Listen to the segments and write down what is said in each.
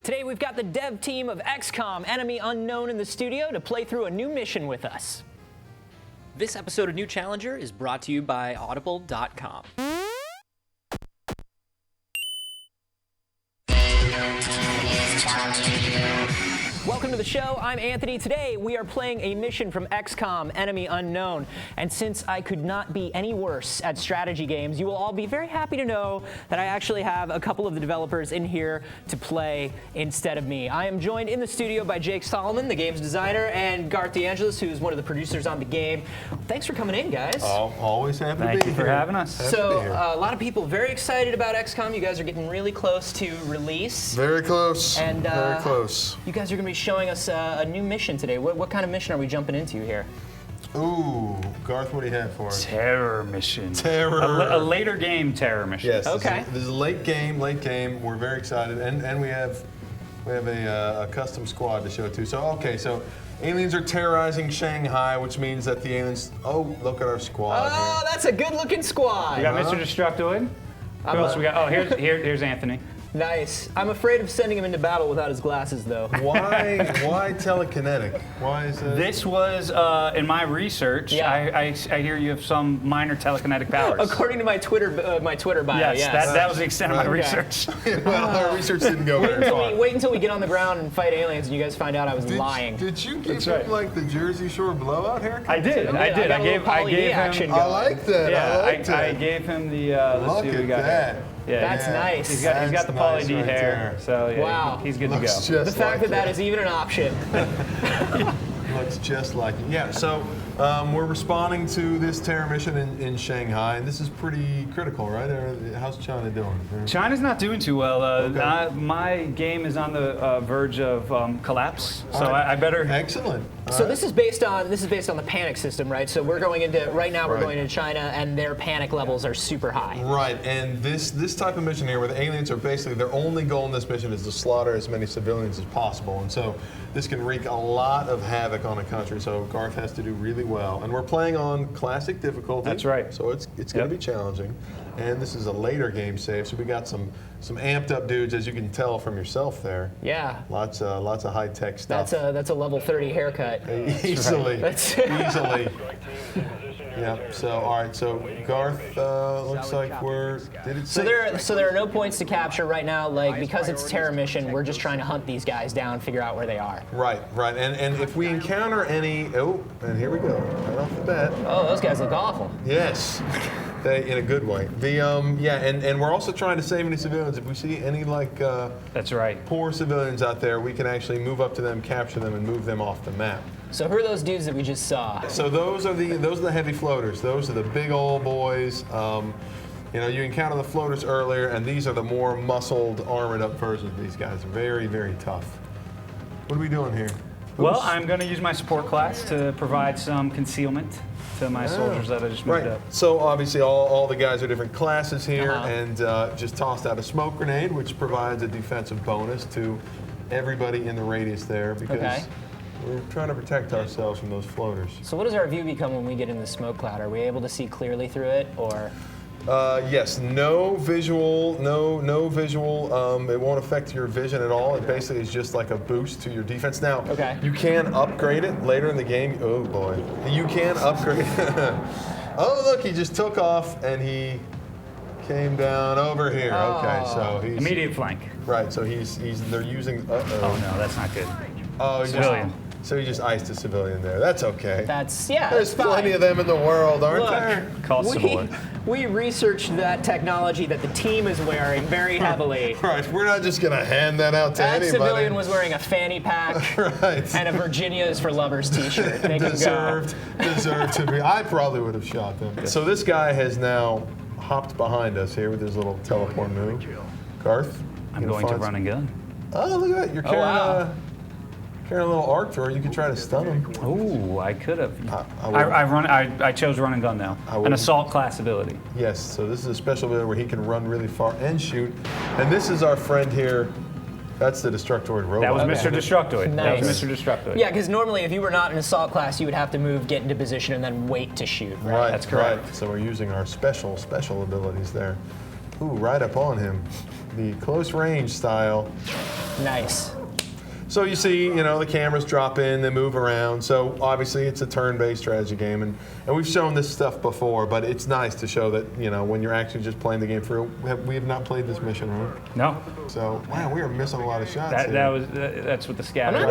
Today we've got the dev team of XCOM, Enemy Unknown, in the studio to play through a new mission with us. This episode of New Challenger is brought to you by Audible.com. Welcome to the show. I'm Anthony. Today we are playing a mission from XCOM, Enemy Unknown. And since I could not be any worse at strategy games, you will all be very happy to know that I actually have a couple of the developers in here to play instead of me. I am joined in the studio by Jake Solomon, the game's designer, and Garth DeAngelis, who's one of the producers on the game. Thanks for coming in, guys. Oh, always happy to be here. Thank you for having us. So a lot of people very excited about XCOM. You guys are getting really close to release. Very close. And very close. You guys are going to be showing us a new mission today. What kind of mission are we jumping into here? Ooh, Garth, what do you have for us? Terror mission. Terror. A later game terror mission. Yes. Okay. This is a late game. We're very excited, and we have a custom squad to show too. So so aliens are terrorizing Shanghai, which means that the aliens. Oh, look at our squad. Oh, here. that's a good-looking squad. We got Mr. Destructoid. Who else we got? Oh, here's Anthony. Nice. I'm afraid of sending him into battle without his glasses, though. Why telekinetic? Why is it? This was in my research. Yeah. I hear you have some minor telekinetic powers. According to my Twitter bio, yes. That was the extent of my research. Well, our research didn't go very far. Wait until we get on the ground and fight aliens, and you guys find out I was lying. Did you give him like the Jersey Shore blowout haircut? I did. I gave him. I like that. Yeah, I gave him the. Let's see what we got that. here. Yeah, That's nice. He's got the Pauly D hair, so yeah, wow. he's good to go. Just The fact that is even an option. Looks just like it. Yeah, so we're responding to this terror mission in Shanghai, and this is pretty critical, right? How's China doing? China's not doing too well. Okay. My game is on the verge of collapse, so right. I better. Excellent. So this is based on the panic system, right? So we're going into we're going into China, and their panic levels are super high. Right, and this type of mission here, where the aliens are basically their only goal in this mission is to slaughter as many civilians as possible, and so this can wreak a lot of havoc on a country. So Garth has to do really well, and we're playing on classic difficulty. That's right. So it's going to be challenging, and this is a later game save, so we got some amped up dudes, as you can tell from yourself there. Yeah. Lots of high tech stuff. That's a level 30 haircut. Easily. That's Easily. Yeah. So all right. So Garth looks like So there are no points to capture right now. Like, because it's a terror mission, we're just trying to hunt these guys down, figure out where they are. Right. And if we encounter any, and here we go, right off the bat. Oh, those guys look awful. Yes. In a good way. And we're also trying to save any civilians. If we see any That's right. poor civilians out there, we can actually move up to them, capture them, and move them off the map. So who are those dudes that we just saw? So those are the heavy floaters. Those are the big old boys. You encounter the floaters earlier, and these are the more muscled, armored up versions of these guys. Very, very tough. What are we doing here? Well, I'm going to use my support class to provide some concealment to my soldiers that I just moved up. So obviously all the guys are different classes here, and just tossed out a smoke grenade, which provides a defensive bonus to everybody in the radius there, because we're trying to protect ourselves from those floaters. So what does our view become when we get in the smoke cloud? Are we able to see clearly through it, or? Yes, no visual. It won't affect your vision at all. It basically is just like a boost to your defense. Now, you can upgrade it later in the game. Oh boy, you can upgrade. Oh look, he just took off and he came down over here. Oh. Okay, so he's Immediate flank. right. So they're using. Oh no, that's not good. Oh, Civilian. So he just iced a civilian there. That's okay. There's plenty of them in the world, aren't there? Call support. We researched that technology that the team is wearing very heavily. Right, we're not just going to hand that out to anybody. That civilian was wearing a fanny pack and a Virginia is for lovers t-shirt. They deserved to be. I probably would have shot them. So this guy has now hopped behind us here with his little teleport move. Garth? I'm going to run and gun. Oh, look at that. You're carrying a little arc thrower. You could try to stun him. Oh, I could have. I chose run and gun now. An assault class ability. Yes, so this is a special ability where he can run really far and shoot. And this is our friend here. That's the Destructoid robot. That was Mr. Destructoid. Nice. That was Mr. Destructoid. Yeah, because normally if you were not in assault class, you would have to move, get into position, and then wait to shoot. Right, that's correct. Right. So we're using our special abilities there. Ooh, right up on him. The close range style. Nice. So you see, the cameras drop in, they move around. So obviously it's a turn-based strategy game, and we've shown this stuff before, but it's nice to show that, when you're actually just playing the game through. We have not played this mission, right? No. So, wow, we are missing a lot of shots here. That's what the scatter. I'm not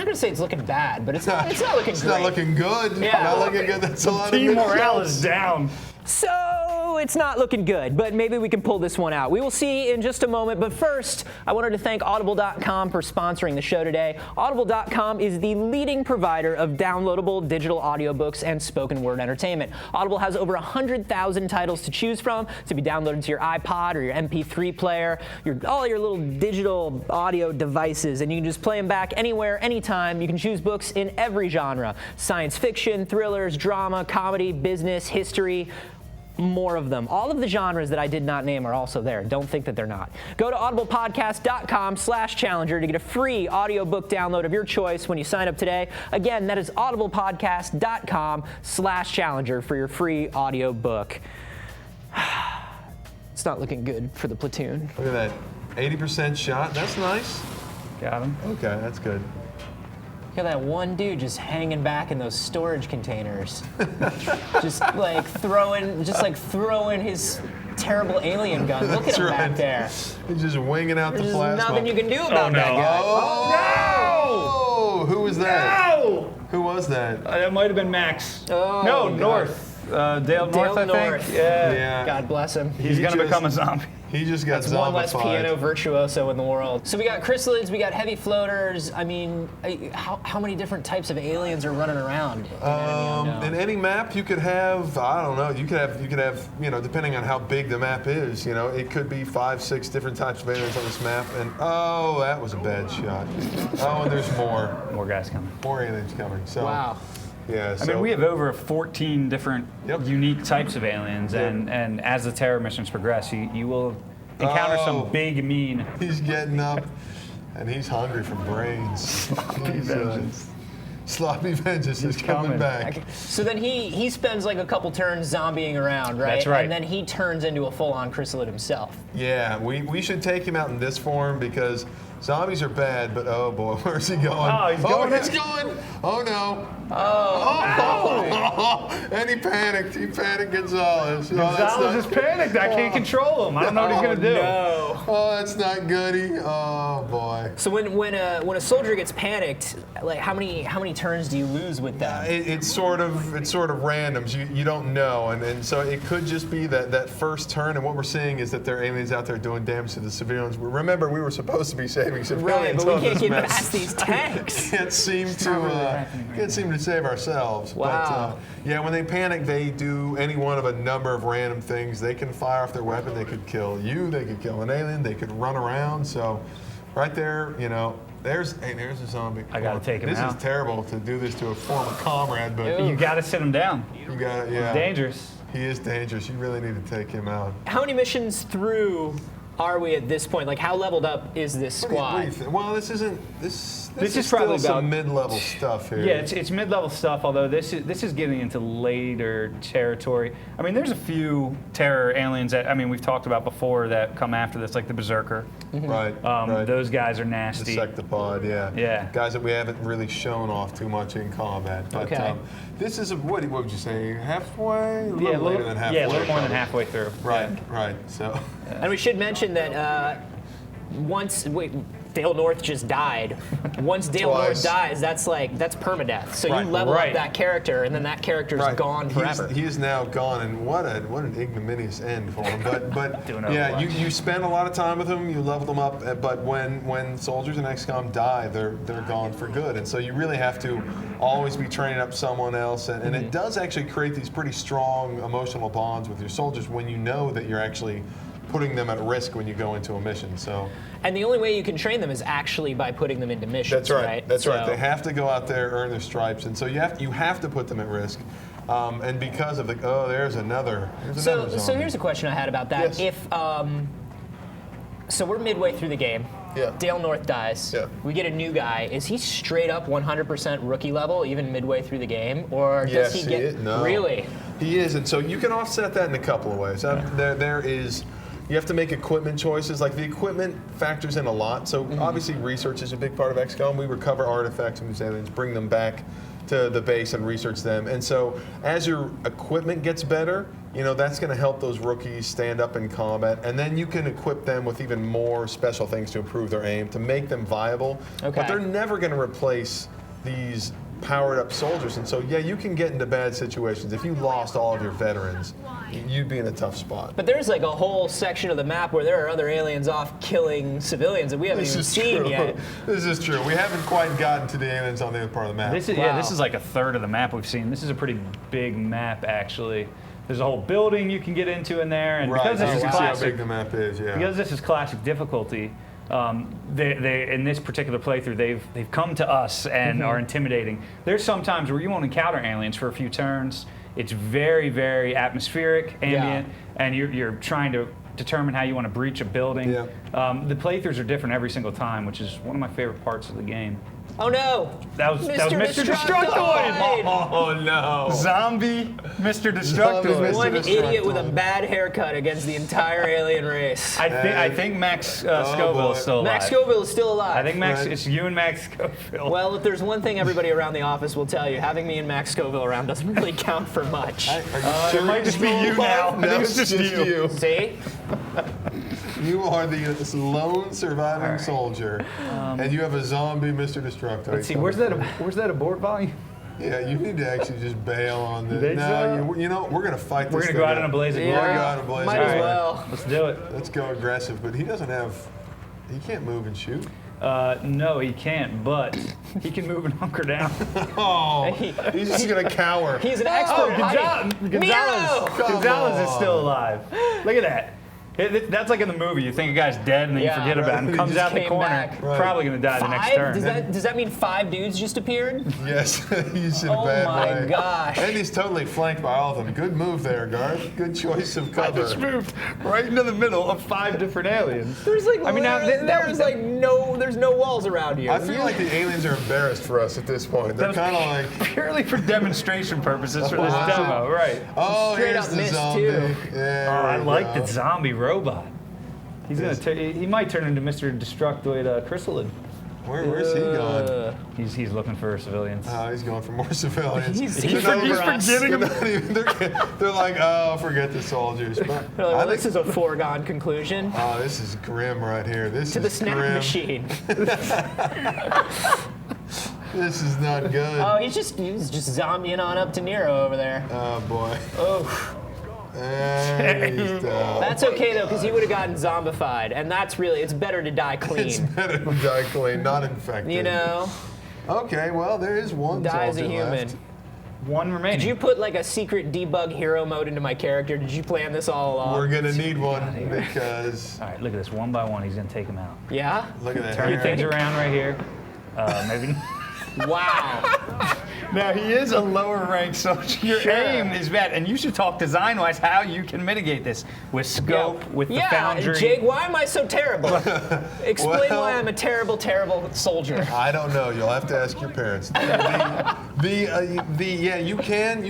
going to say it's looking bad, but it's not looking great. It's not looking good. Yeah. Not looking good. That's a lot of Team good morale shots. is down. So it's not looking good, but maybe we can pull this one out. We will see in just a moment, but first, I wanted to thank Audible.com for sponsoring the show today. Audible.com is the leading provider of downloadable digital audiobooks and spoken word entertainment. Audible has over 100,000 titles to choose from to be downloaded to your iPod or your MP3 player, all your little digital audio devices, and you can just play them back anywhere, anytime. You can choose books in every genre: science fiction, thrillers, drama, comedy, business, history, more of them. All of the genres that I did not name are also there. Don't think that they're not. Go to audiblepodcast.com/challenger to get a free audiobook download of your choice when you sign up today. Again, that is audiblepodcast.com/challenger for your free audiobook. It's not looking good for the platoon. Look at that. 80% shot. That's nice. Got him. Okay, that's good. Look at that one dude just hanging back in those storage containers. just like throwing his terrible alien gun. Look at him back there. He's just winging out the There's plasma. nothing you can do about that guy. Oh, no! Who was that? No! Who was that? That might have been Max. Oh, no, God. North. Dale North, I North. think. Yeah. God bless him. He's going to become a zombie. He just got That's one less zombified. piano virtuoso in the world. So we got chrysalids, we got heavy floaters. I mean, how many different types of aliens are running around? In any map, you could have, I don't know, you could have, depending on how big the map is, it could be 5, 6 different types of aliens on this map. And oh, that was a bad shot. Oh, and there's more. More guys coming. More aliens coming. So. Wow. Yeah, I mean, we have over 14 different unique types of aliens, Yep. and as the terror missions progress, you will encounter some big, mean. He's getting up, and he's hungry for brains. Sloppy Vengeance is coming back. So then he spends like a couple turns zombieing around, right? That's right. And then he turns into a full-on chrysalid himself. Yeah, we should take him out in this form because zombies are bad, but oh boy, where's he going? Oh, he's going. He's going. Oh no. Oh. And he panicked. He panicked Gonzalez. Gonzalez is panicked. I can't control him. I don't know what he's going to do. No. Oh, that's not goody. Oh boy. So when a soldier gets panicked, like how many turns do you lose with them? It's sort of randoms. You don't know, and so it could just be that first turn. And what we're seeing is that there are aliens out there doing damage to the civilians. Remember, we were supposed to be saving civilians. Right, but we on can't this get mess. past these tanks. Can't seem to save ourselves. Wow. But yeah, when they panic, they do any one of a number of random things. They can fire off their weapon. They could kill you. They could kill an alien. They could run around. So, right there, there's a zombie. I gotta take him This out. is terrible to do this to a former comrade, but You got to sit him down. you got it. Yeah. Dangerous. He is dangerous. You really need to take him out. How many missions through are we at this point? Like, how leveled up is this What do squad? you think? Well, this isn't. This This is is probably still some about- mid-level stuff here. Yeah, it's mid-level stuff. Although this is getting into later territory. I mean, there's a few terror aliens that we've talked about before that come after this, like the Berserker. Right. Those guys are The nasty. Sectopod, yeah. Yeah. Guys that we haven't really shown off too much in combat. But, Okay. this is what would you say? Halfway? A little Yeah, later than halfway. Yeah, a little more than probably. halfway through. Right. Yeah. Right. So. And we should mention that Dale North just died. Once Dale Twice. North dies, that's permadeath. So Right. you level Right. up that character, and then that character's gone forever. He is now gone, and what an ignominious end for him. But Doing yeah, Overwatch. you spend a lot of time with him. You level them up, but when soldiers in XCOM die, they're gone for good. And so you really have to always be training up someone else, and it does actually create these pretty strong emotional bonds with your soldiers when you know that you're actually putting them at risk when you go into a mission. So. And the only way you can train them is actually by putting them into missions. That's right. That's right. So- They have to go out there, earn their stripes, and so you have to put them at risk. And because of there's another. So zombie. here's a question I had about that. Yes. If so, we're midway through the game. Yeah. Dale North dies. Yeah. We get a new guy. Is he straight up 100% rookie level even midway through the game, or does Yes, he he get is. No. really? He is, and so you can offset that in a couple of ways. There is You have to make equipment choices. Like the equipment factors in a lot. So obviously research is a big part of XCOM. We recover artifacts from these aliens, bring them back to the base and research them. And so as your equipment gets better, you know, that's going to help those rookies stand up in combat. And then you can equip them with even more special things to improve their aim, to make them viable. Okay. But they're never going to replace these powered up soldiers. And so, yeah, you can get into bad situations. If you lost all of your veterans, you'd be in a tough spot. But there's like a whole section of the map where there are other aliens off killing civilians that we haven't even seen yet. This is true. We haven't quite gotten to the aliens on the other part of the map. This is, yeah, this is like a third of the map we've seen. This is a pretty big map, actually. There's a whole building you can get into in there, and because this is see how classic, big the map is. Yeah. because this is classic difficulty, they in this particular playthrough, they've come to us and are intimidating. There's some times where you won't encounter aliens for a few turns. It's very, very atmospheric, ambient, and you're trying to determine how you want to breach a building. Yeah. The playthroughs are different every single time, which is one of my favorite parts of the game. Oh no! That was Mr. Destructoid! Oh no! Zombie Mr. Destructoid. One idiot with a bad haircut against the entire alien race. I think Max Scoville is still alive. Max Scoville is still alive. I think it's you and Max Scoville. Well, if there's one thing everybody around the office will tell you, having me and Max Scoville around doesn't really count for much. It might just be you now. I think it's just you. See? You are the lone surviving soldier, and you have a zombie Mr. Destructoid. Let's see, where's that abort volume? Yeah, you need to actually just bail on this. Think so? You know, we're going to fight this We're going to thing go out in a blaze of glory. We're going to go out in a blaze Might of as glory. well. Let's do it. Let's go aggressive, but he doesn't have, he can't move and shoot. No, he can't, but he can move and hunker down. Oh, he's just going to cower. He's an expert. Gonzalez is still alive. Look at that. That's like in the movie. You think a guy's dead and then you forget about him. He Comes just out the came corner. back. Probably going to die the next turn. Does that mean 5 dudes just appeared? Yes, he's in a bad way. Oh my gosh. And he's totally flanked by all of them. Good move there, Garth. Good choice of I cover. just moved right into the middle of 5 different aliens. There's like there's no walls around here. I feel like the aliens are embarrassed for us at this point. They're kind of like purely for demonstration purposes for this demo, right? oh, Straight here's up the missed, zombie. too. Yeah, Oh, I there we like go. the zombie robot. He's he might turn into Mr. Destructoid Chrysalid. Where's he going? He's looking for civilians. He's going for more civilians. He's They're forgetting not they're like, oh, forget the soldiers. But well, this is a foregone conclusion. oh, this is grim right here. This To is the snap grim. machine. This is not good. Oh, he's just zombieing on up to Nero over there. Oh boy. Oh, And he's down. that's okay though, because he would have gotten zombified, and that's really it's better to die It's clean. better to die clean, not infected. You know, Okay, well there is one die as a soldier human. left. One remaining. Did you put like a secret debug hero mode into my character? Did you plan this all along? We're gonna need one because All right, look at this. One by one, he's gonna take them out. Yeah. look at that. Turn hair. things around right here. Maybe. Wow. Now he is a lower rank soldier. Your aim is bad, and you should talk design-wise how you can mitigate this with scope, with the foundry. Jake, why am I so terrible? Explain Well- why I'm a terrible, terrible soldier. I don't know. You'll have to ask your parents. Yeah, you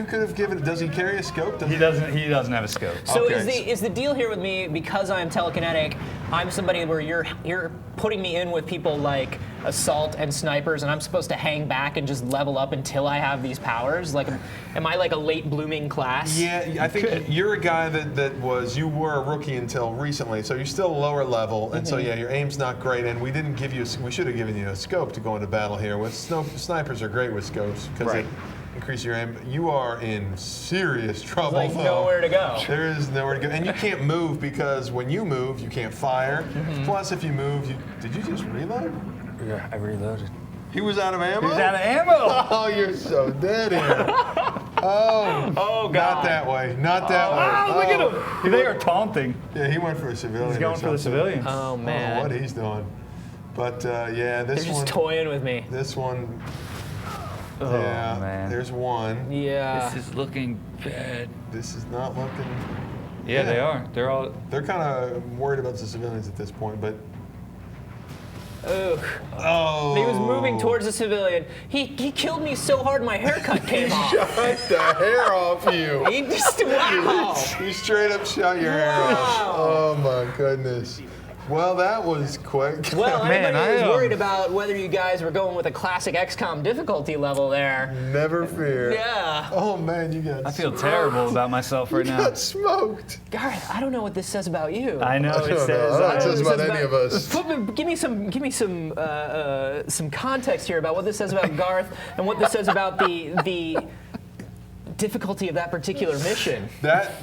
could have given. Does he carry a scope? He doesn't have a scope. So Okay. is the deal here with me, because I'm telekinetic, I'm somebody where you're putting me in with people like assault and snipers, and I'm supposed to hang back and just level up until I have these powers? Like, am I like a late blooming class? Yeah, I think you're a guy you were a rookie until recently, so you're still lower level, and so yeah, your aim's not great, and we should have given you a scope to go into battle here. Snipers are great with scopes because they increase your aim. You are in serious trouble. Like though. nowhere to go. There is nowhere to go, and you can't move because when you move, you can't fire. Plus, if you move, did you just reload? Yeah, I reloaded. He was out of ammo. He's out of ammo. Oh, you're so dead here. Oh, God. Not that way. Not that way. Ah, look at him. They are taunting. Yeah, he went for a civilian. He's going for the civilians. Oh I man. don't know what he's doing. But yeah, this They're one. just toying with me. This one. Oh, Yeah, man. there's one. Yeah. This is looking bad. This is not looking. Yeah, they are. They're all. They're kind of worried about the civilians at this point, but Ugh. Oh. He was moving towards the civilian. He killed me so hard my haircut came off. Shot the hair off you. He just, wow. He straight up shot your hair off. Oh my goodness. Well, that was quick. Well, Man, everybody was worried about whether you guys were going with a classic XCOM difficulty level there. Never fear. Yeah. Oh man, you got. I feel terrible about myself right you now. got smoked. Gareth, I don't know what this says about you. I know I it don't says. know. I don't know what it says It about says any of us. Give me some context here about what this says about Garth and what this says about the difficulty of that particular mission. That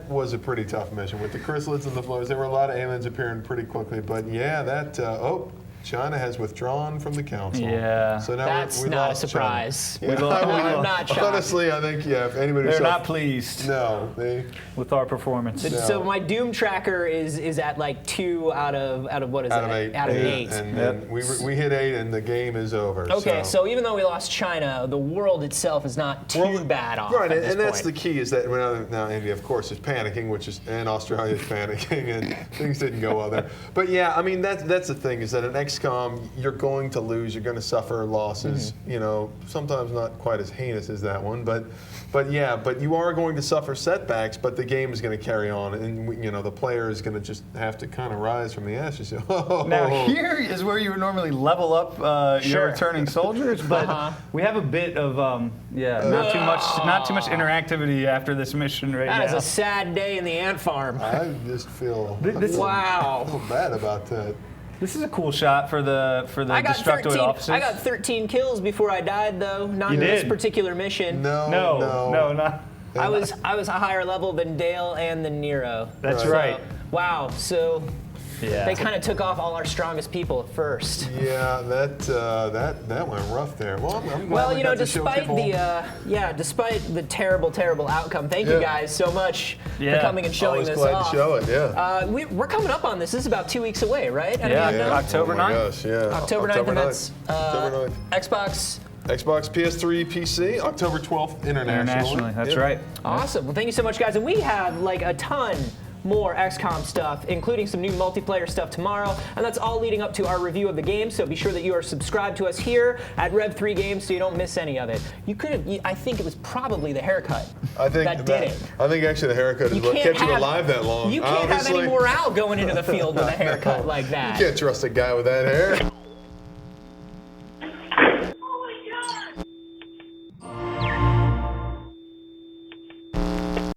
was a pretty tough mission with the chrysalids and the flows. There were a lot of aliens appearing pretty quickly, but yeah, China has withdrawn from the council. Yeah. So now That's we not a lost surprise. China. I'm not shocked. Honestly, I think if anybody They're saw- not pleased No, they. with our performance. So my Doom tracker is at like 2 out of what is Out of that? 8. Out of yeah. 8. And then we hit 8, and the game is over. Okay, so even though we lost China, the world itself is not too bad off. Right, at this and that's the point. key is that now India, of course, is panicking, and Australia is panicking, and things didn't go well there. But yeah, I mean that's the thing is that in XCOM you're going to lose, you're going to suffer losses. Mm-hmm. You know, sometimes not quite as heinous as that one, but you are going to suffer setbacks. But the game is going to carry on, and the player is going to just have to kind of rise from the ashes. Now here is where you would normally level up your returning soldiers, but we have a bit of not too much interactivity after this mission right now. That is a sad day in the ant farm. I just feel Wow. I feel bad about that. This is a cool shot for the Destructoid officers. I got 13 kills before I died, though. Not You in this did. particular mission. No, not. I was a higher level than Dale and than Nero. That's So, right. Wow. So Yeah. they kind of took off all our strongest people at first. Yeah, that went rough there. Well, I'm glad Well, we got to show despite people- despite the terrible outcome, thank you guys so much for coming and showing Always this glad off. to show it. Yeah. We're coming up on this. This is about 2 weeks away, right? October Oh my 9th. gosh, yeah. October 9th, and that's October 9th. Xbox. Xbox, PS3, PC, October 12th internationally. That's Yep. right. Awesome. Well, thank you so much, guys. And we have like a ton more XCOM stuff, including some new multiplayer stuff tomorrow, and that's all leading up to our review of the game. So be sure that you are subscribed to us here at Rev3 Games, so you don't miss any of it. You could have. I think it was probably the haircut that did it. I think actually the haircut is what kept you alive that long. You can't have any morale going into the field with a haircut like that. You can't trust a guy with that hair.